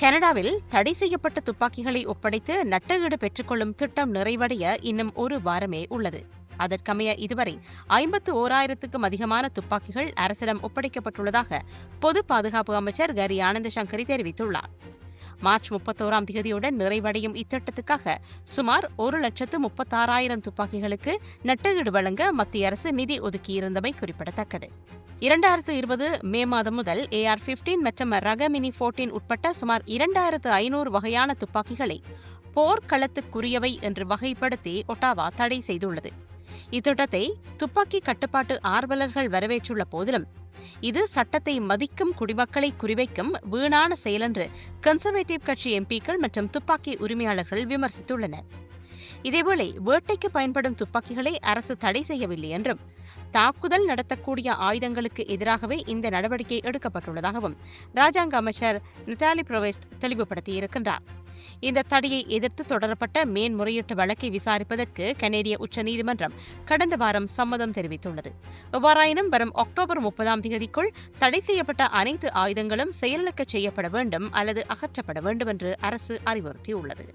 கனடாவில் தடை செய்யப்பட்ட துப்பாக்கிகளை ஒப்படைத்து நட்டஈடு பெற்றுக்கொள்ளும் திட்டம் நிறைவடைய இன்னும் ஒரு வாரமே உள்ளது. அதற்கமைய இதுவரை 51,000க்கும் அதிகமான துப்பாக்கிகள் அரசிடம் ஒப்படைக்கப்பட்டுள்ளதாக பொது பாதுகாப்பு அமைச்சர் கரி ஆனந்த சங்கரி தெரிவித்துள்ளார். மார்ச் 31ஆம் தேதியுடன் நிறைவடையும் இத்திட்டத்துக்காக சுமார் 1,36,000 துப்பாக்கிகளுக்கு நட்டஈடு வழங்க மத்திய அரசு நிதி ஒதுக்கியிருந்தமை குறிப்பிடத்தக்கது. 2020 மே மாதம் முதல் AR-15 மற்றும் ரக மினி 14 உட்பட்ட சுமார் 2,500 வகையான துப்பாக்கிகளை போர்க்களத்துக்குரியவை என்று வகைப்படுத்தி ஒட்டாவா தடை செய்துள்ளது. இத்திட்டத்தை துப்பாக்கி கட்டுப்பாட்டு ஆர்வலர்கள் வரவேற்றுள்ள போதிலும் இது சட்டத்தை மதிக்கும் குடிமக்களை குறிவைக்கும் வீணான செயலென்று கன்சர்வேட்டிவ் கட்சி எம்பிக்கள் மற்றும் துப்பாக்கி உரிமையாளர்கள் விமர்சித்துள்ளனர். இதேவேளை வேட்டைக்கு பயன்படும் துப்பாக்கிகளை அரசு தடை செய்யவில்லை என்றும் தாக்குதல் நடத்தக்கூடிய ஆயுதங்களுக்கு எதிராகவே இந்த நடவடிக்கை எடுக்கப்பட்டுள்ளதாகவும் ராஜாங்க அமைச்சர் நட்டாலி புரோவெஸ்ட் தெளிவுபடுத்தியிருக்கின்றார். இந்த தடையை எதிர்த்து தொடரப்பட்ட மேன்முறையீட்டு வழக்கை விசாரிப்பதற்கு கனேடிய உச்சநீதிமன்றம் கடந்த வாரம் சம்மதம் தெரிவித்துள்ளது. எவ்வாறாயினும் வரும் அக்டோபர் 30ஆம் தேதிக்குள் தடை செய்யப்பட்ட அனைத்து ஆயுதங்களும் செயலிழக்க செய்யப்பட வேண்டும் அல்லது அகற்றப்பட வேண்டும் என்று அரசு அறிவுறுத்தியுள்ளது.